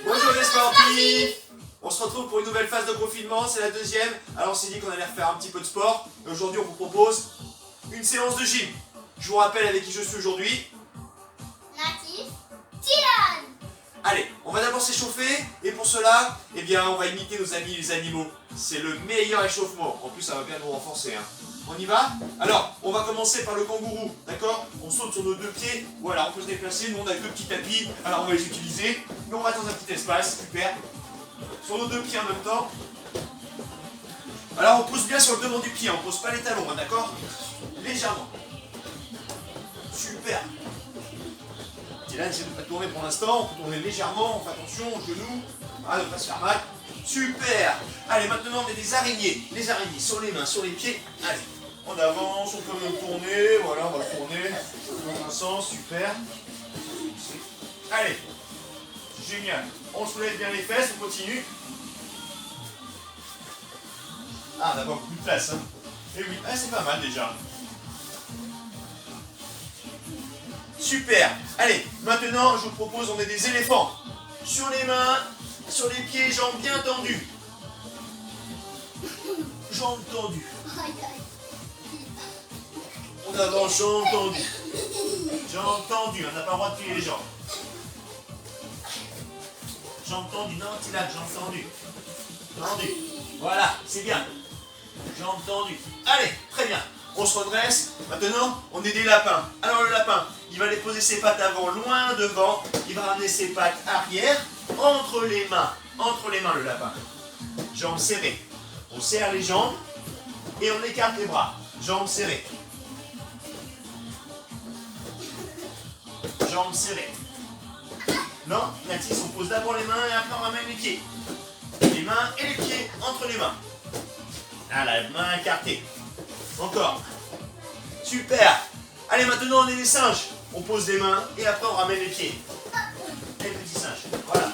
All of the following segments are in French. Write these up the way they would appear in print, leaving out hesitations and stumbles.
Bonjour les sportifs. On se retrouve pour une nouvelle phase de confinement, c'est la deuxième. Alors on s'est dit qu'on allait refaire un petit peu de sport. Et aujourd'hui on vous propose une séance de gym. Je vous rappelle avec qui je suis aujourd'hui. Natif, Dylan. Allez, on va d'abord s'échauffer. Et pour cela, eh bien, on va imiter nos amis les animaux. C'est le meilleur échauffement. En plus ça va bien nous renforcer. On y va? Alors, on va commencer par le kangourou, d'accord? On saute sur nos deux pieds, voilà, on peut se déplacer, nous on a deux petits tapis, alors on va les utiliser. Nous on va dans un petit espace, super. Sur nos deux pieds en même temps. Alors on pose bien sur le devant du pied, on pose pas les talons, d'accord? Légèrement. Super. Dylan essaie de ne pas tourner pour l'instant, on peut tourner légèrement, on fait attention aux genoux, ne pas se faire mal. Super. Allez, maintenant on a des araignées. Les araignées sur les mains, sur les pieds. Allez, on avance, on peut même tourner. Voilà, on va tourner dans un sens, super. Allez, génial. On soulève bien les fesses, on continue. Ah, on n'a pas beaucoup de place. Hein. Et oui, c'est pas mal déjà. Super. Allez, maintenant je vous propose, on est des éléphants. Sur les mains, sur les pieds, jambes bien tendues. Jambes tendues. On avance, jambes tendues. Jambes tendues, on n'a pas le droit de plier les jambes. Jambes tendues, non, Dylan, jambes tendues. Tendues. Voilà, c'est bien. Jambes tendues. Allez, très bien. On se redresse. Maintenant, on est des lapins. Alors le lapin, il va aller poser ses pattes avant, loin devant. Il va ramener ses pattes arrière, entre les mains le lapin. Jambes serrées. On serre les jambes et on écarte les bras. Jambes serrées. Jambes serrées. Non, Natis, on pose d'abord les mains et après on ramène les pieds. Les mains et les pieds entre les mains. Ah, la main écartée. Encore. Super. Allez, maintenant on est des singes. On pose les mains et après on ramène les pieds. Les petits singes. Voilà.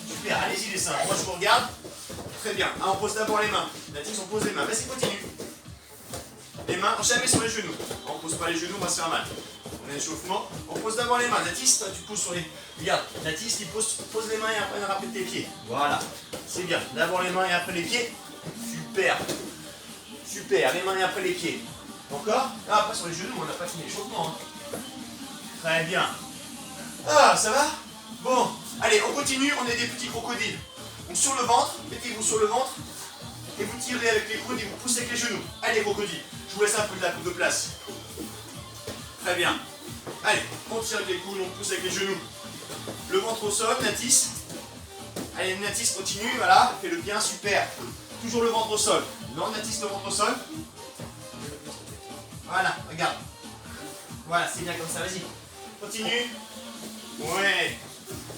Super. Allez-y les singes. Moi je vous regarde. Très bien. On pose d'abord les mains. Natis, on pose les mains. Vas-y, continue. Les mains jamais sur les genoux. On pose pas les genoux, on va se faire mal. On a l'échauffement. On pose d'abord les mains. Natis, toi tu poses sur les... Regarde, Natis, il pose les mains et après on ramène tes pieds. Voilà. C'est bien. D'abord les mains et après les pieds. Super. Super. Les mains et après les pieds. Encore? Ah, pas sur les genoux, on n'a pas fini l'échauffement. Très bien. Ah, ça va? Bon, allez, on continue, on est des petits crocodiles. Donc sur le ventre, mettez-vous sur le ventre et vous tirez avec les coudes et vous poussez avec les genoux. Allez, crocodile, je vous laisse un peu de place. Très bien. Allez, on tire avec les coudes, on pousse avec les genoux. Le ventre au sol, Natis. Allez, Natis, continue, voilà, fais-le bien, super. Toujours le ventre au sol. Non, Natis, le ventre au sol. Voilà, regarde. Voilà, c'est bien comme ça, vas-y. Continue. Ouais.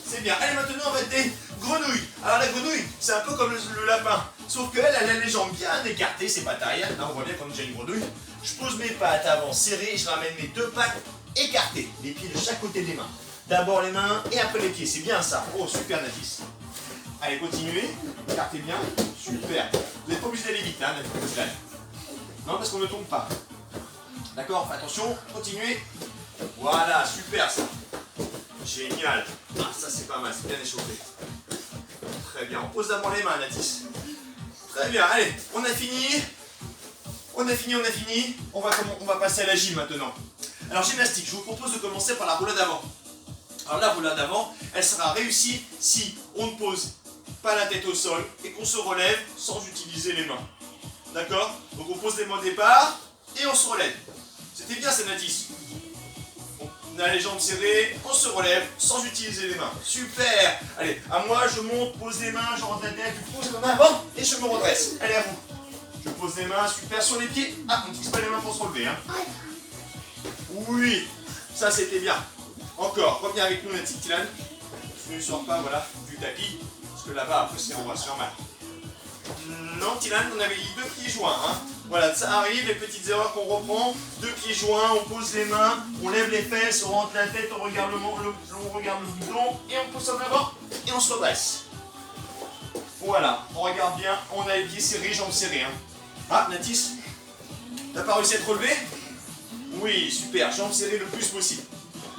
C'est bien. Allez, maintenant, on va être des grenouilles. Alors, la grenouille, c'est un peu comme le lapin. Sauf qu'elle, elle a les jambes bien écartées, ses pattes arrière. Là, on voit bien qu'on est déjà une grenouille. Je pose mes pattes avant serrées, je ramène mes deux pattes écartées. Les pieds de chaque côté des mains. D'abord les mains et après les pieds. C'est bien ça. Oh, super, Natis. Allez, continuez. Écartez bien. Super. Vous n'êtes pas obligé d'aller vite, hein, Natis. Non, parce qu'on ne tombe pas. D'accord, fais attention, continuez. Voilà, super ça. Génial. Ah, ça c'est pas mal, c'est bien échauffé. Très bien, on pose d'abord les mains, Natis. Très bien, allez, on a fini. On a fini. On va passer à la gym maintenant. Alors, gymnastique, je vous propose de commencer par la roulade avant. Alors, la roulade avant, elle sera réussie si on ne pose pas la tête au sol et qu'on se relève sans utiliser les mains. D'accord? Donc, on pose les mains au départ et on se relève. C'était bien, c'est Natis. On a les jambes serrées, on se relève sans utiliser les mains. Super. Allez, à moi, je monte, pose les mains, je rentre la tête, je pose les mains avant et je me redresse. Allez, à vous. Je pose les mains, super, sur les pieds. Ah, on n'utilise pas les mains pour se relever. Hein. Oui, ça c'était bien. Encore, reviens avec nous, Natis, Dylan. Ne sors pas, voilà, du tapis. Parce que là-bas, après, on va se faire mal. Non, Dylan, on avait dit deux pieds joints. Hein. Voilà, ça arrive, les petites erreurs qu'on reprend. Deux pieds joints, on pose les mains, on lève les fesses, on rentre la tête, on regarde le bouton et on pousse en avant et on se redresse. Voilà, on regarde bien, on a les pieds serrés, jambes serrées. Hein. Ah, Natis, t'as pas réussi à te relever? Oui, super, jambes serrées le plus possible.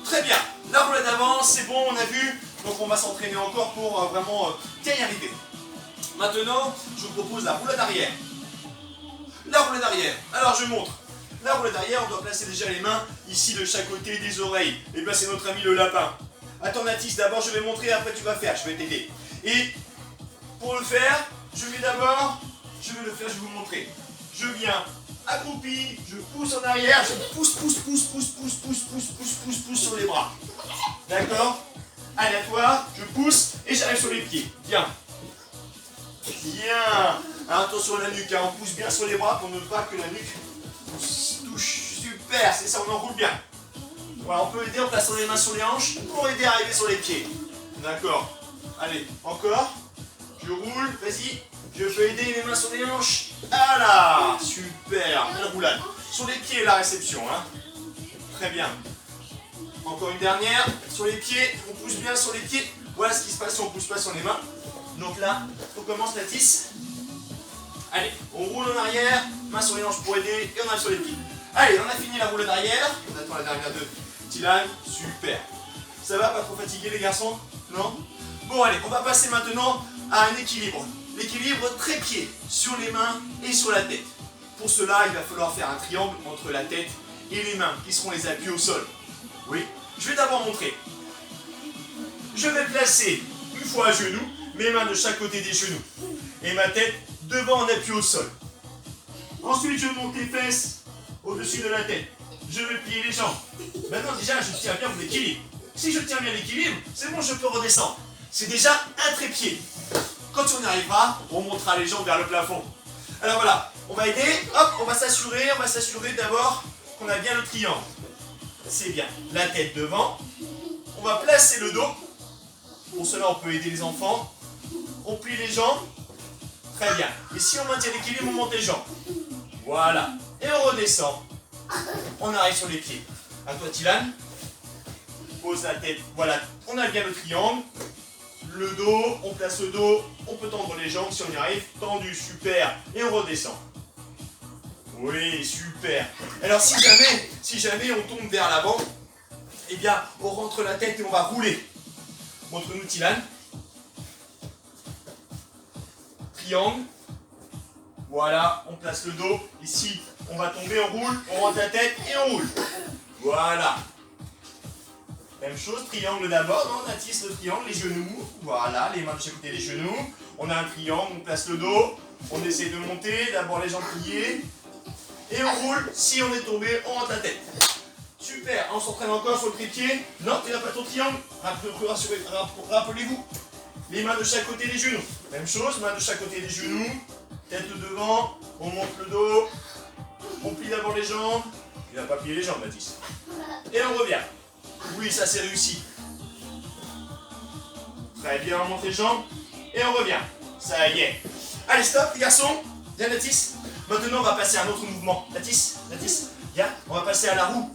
Très bien, la roulade d'avant, c'est bon, on a vu. Donc on va s'entraîner encore pour vraiment bien y arriver. Maintenant, je vous propose la roulade arrière. La roulade arrière. Alors je montre. La roulade arrière, on doit placer déjà les mains ici de chaque côté des oreilles. Et placer notre ami le lapin. Attends Natis, d'abord je vais montrer, après tu vas faire, je vais t'aider. Et pour le faire, je vais vous montrer. Je viens accroupi, je pousse en arrière, je pousse sur les bras. D'accord? Aléatoire, je pousse et j'arrive sur les pieds. Bien. Bien. Alors, attention à la nuque, hein. On pousse bien sur les bras pour ne pas que la nuque touche. Super, c'est ça, on enroule bien. Voilà, on peut aider en plaçant les mains sur les hanches pour aider à arriver sur les pieds. D'accord. Allez, encore. Je roule, vas-y. Je peux aider les mains sur les hanches. Voilà, super. Belle roulade. Sur les pieds, la réception. Hein. Très bien. Encore une dernière. Sur les pieds, on pousse bien sur les pieds. Voilà ce qui se passe si on ne pousse pas sur les mains. Donc là, on commence la tisse. Allez, on roule en arrière, main sur les hanches pour aider, et on arrive sur les pieds. Allez, on a fini la roulade arrière. On attend la dernière de Tilan. Super. Ça va, pas trop fatigué les garçons? Non? Bon, allez, on va passer maintenant à un équilibre. L'équilibre trépied sur les mains et sur la tête. Pour cela, il va falloir faire un triangle entre la tête et les mains, qui seront les appuis au sol. Oui, je vais d'abord montrer. Je vais placer une fois à genoux, mes mains de chaque côté des genoux. Et ma tête devant en appui au sol. Ensuite, je monte les fesses au-dessus de la tête. Je vais plier les jambes. Maintenant, déjà, je tiens bien mon équilibre. Si je tiens bien l'équilibre, c'est bon, je peux redescendre. C'est déjà un trépied. Quand on y arrivera, on montera les jambes vers le plafond. Alors voilà, on va aider, hop, on va s'assurer d'abord qu'on a bien le triangle. C'est bien, la tête devant. On va placer le dos. Pour cela, on peut aider les enfants. On plie les jambes. Très bien. Et si on maintient l'équilibre, on monte les jambes. Voilà. Et on redescend. On arrive sur les pieds. À toi, Tilan. Pose la tête. Voilà. On a bien le triangle. Le dos. On place le dos. On peut tendre les jambes si on y arrive. Tendu. Super. Et on redescend. Oui, super. Alors, si jamais on tombe vers l'avant, eh bien, on rentre la tête et on va rouler. Montre-nous, Tilan. Triangle. Voilà, on place le dos. Ici, on va tomber, on roule, on rentre la tête et on roule. Voilà. Même chose, triangle d'abord, non, on attisse le triangle, les genoux. Voilà, les mains de chaque côté des genoux. On a un triangle, on place le dos. On essaie de monter, d'abord les jambes pliées. Et on roule. Si on est tombé, on rentre la tête. Super, on s'entraîne encore sur le trépied. Non, tu n'as pas ton triangle. Rappelez-vous. Les mains de chaque côté des genoux. Même chose, mains de chaque côté des genoux. Tête devant, on monte le dos. On plie d'abord les jambes. Il n'a pas plié les jambes, Mathis. Et on revient. Oui, ça c'est réussi. Très bien, on monte les jambes. Et on revient. Ça y est. Allez, stop, les garçons. Viens, Mathis. Maintenant, on va passer à un autre mouvement. Mathis, viens. On va passer à la roue.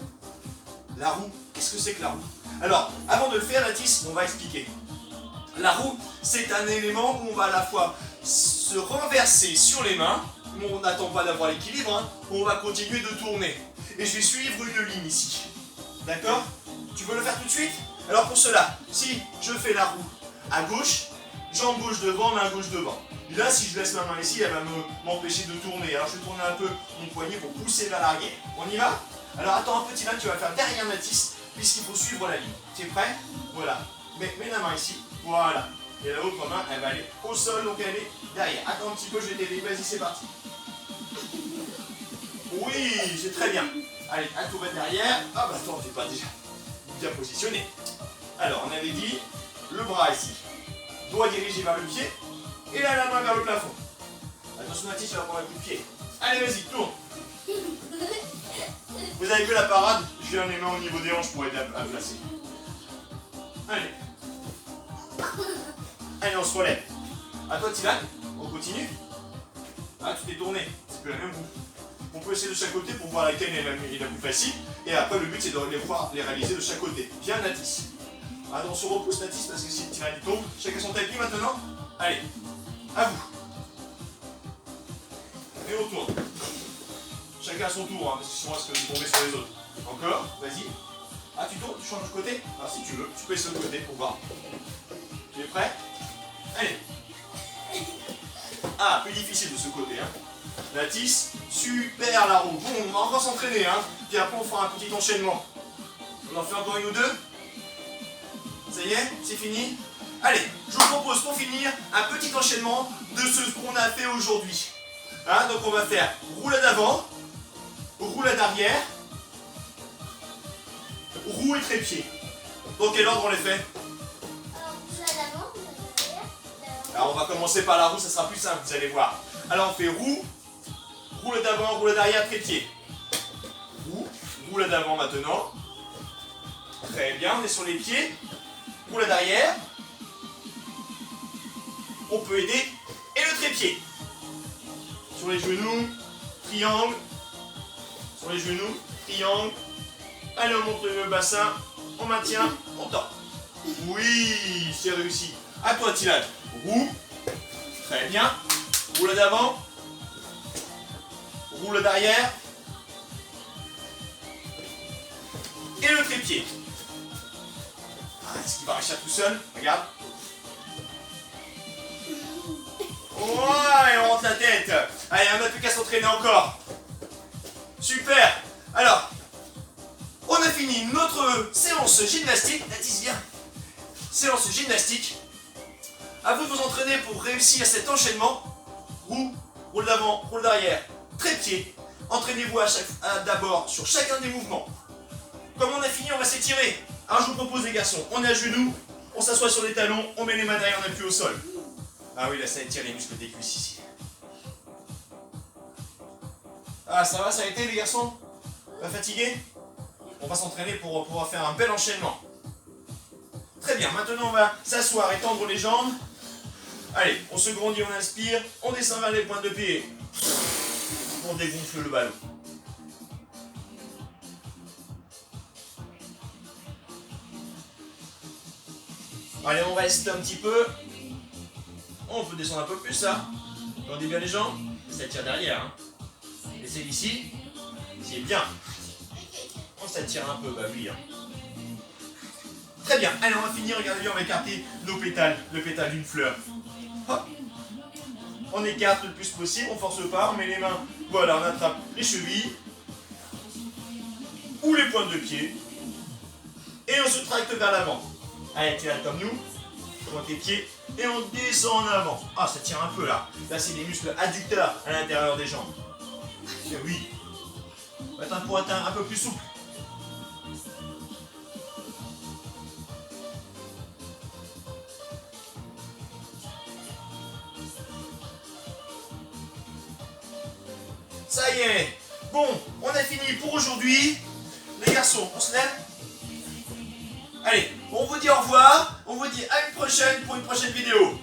La roue, qu'est-ce que c'est que la roue? Alors, avant de le faire, Mathis, on va expliquer. La roue, c'est un élément où on va à la fois se renverser sur les mains, mais on n'attend pas d'avoir l'équilibre, hein, on va continuer de tourner. Et je vais suivre une ligne ici. D'accord? Tu veux le faire tout de suite? Alors pour cela, si je fais la roue à gauche, jambe gauche devant, main gauche devant. Et là, si je laisse ma main ici, elle va m'empêcher de tourner. Alors je vais tourner un peu mon poignet pour pousser vers l'arrière. On y va? Alors attends un petit là, tu vas faire derrière Mathis, puisqu'il faut suivre la ligne. Tu es prêt? Voilà. Mets la main ici. Voilà. Et la autre main, elle va aller au sol, donc elle est derrière. Attends un petit peu, je vais t'aider. Vas-y, c'est parti. Oui, c'est très bien. Allez, un tour derrière. Ah bah attends, t'es pas déjà bien positionné. Alors, on avait dit le bras ici. Doigt dirigé vers le pied. Et là, la main vers le plafond. Attention, Mathis, tu vas prendre un coup de pied. Allez, vas-y, tourne. Vous avez vu la parade? Je viens les mains au niveau des hanches pour aider à placer. Allez. Allez, on se relève. À toi, Tilan. On continue. Ah, tu t'es tourné. C'est plus la même roue. On peut essayer de chaque côté pour voir laquelle est la plus facile. Et après, le but, c'est de les réaliser de chaque côté. Viens, Natis. Ah, on se repousse, Natis, parce que si Tilan il tombe, chacun son tapis maintenant. Allez. À vous. Et on tourne. Chacun à son tour, hein, parce que sinon, on risque de tomber sur les autres. Encore. Vas-y. Ah, tu tournes, tu changes de côté? Ah, si tu veux, tu peux essayer de côté pour voir. Tu es prêt? Allez. Ah, plus difficile de ce côté, hein. La tisse, super la roue. Bon, on va encore s'entraîner, hein. Puis après, on fera un petit enchaînement. On en fait encore une ou deux? Ça y est, c'est fini? Allez, je vous propose pour finir un petit enchaînement de ce qu'on a fait aujourd'hui. Hein, donc on va faire roulade avant, roulade arrière, roue et trépied. Dans quel ordre on les fait? Roulade avant, roulade arrière. Alors on va commencer par la roue, ça sera plus simple, vous allez voir. Alors on fait roue, roulade avant, roulade arrière, trépied. Roue, roulade avant maintenant. Très bien, on est sur les pieds. Roulade arrière. On peut aider. Et le trépied. Sur les genoux, triangle. Sur les genoux, triangle. Allez, on monte le bassin. On maintient, on tend. Oui, c'est réussi. À toi, Tilal. Roue. Très bien. Roulade avant. Roulade arrière. Et le trépied. Ah, est-ce qu'il va réussir tout seul? Regarde. Ouais, on rentre la tête. Allez, on n'a plus qu'à s'entraîner encore. Super. Alors, on a fini notre séance gymnastique. Natis, viens. Séance gymnastique. À vous de vous entraîner pour réussir cet enchaînement. Roue, roule d'avant, roule d'arrière, trépied. Entraînez-vous d'abord sur chacun des mouvements. Comme on a fini, on va s'étirer. Alors je vous propose les garçons, on est à genoux, on s'assoit sur les talons, on met les mains derrière, on appuie au sol. Ah oui, là ça étire les muscles des cuisses ici. Ah ça va, ça a été les garçons? Pas fatigués? On va s'entraîner pour pouvoir faire un bel enchaînement. Très bien, maintenant on va s'asseoir, étendre les jambes. Allez, on se grandit, on inspire, on descend vers les pointes de pied. On dégonfle le ballon. Allez, on reste un petit peu. On peut descendre un peu plus, ça. Tendez bien les jambes. Ça tire derrière. Hein. Laissez ici. C'est bien. On s'attire un peu, bah oui. Hein. Très bien. Allez, on va finir. Regardez bien, on va écarter nos pétales. Le pétale d'une fleur. Hop. On écarte le plus possible. On force pas. On met les mains. Voilà, on attrape les chevilles. Ou les pointes de pied. Et on se tracte vers l'avant. Allez, tiens comme nous, pointe tes pieds et on descend en avant. Ah, ça tire un peu là. Là, c'est les muscles adducteurs à l'intérieur des jambes. Et oui. On va être un pointin un peu plus souple. Ça y est. Bon, on a fini pour aujourd'hui. Les garçons, on se lève. Allez, on vous dit au revoir, on vous dit à une prochaine pour une prochaine vidéo.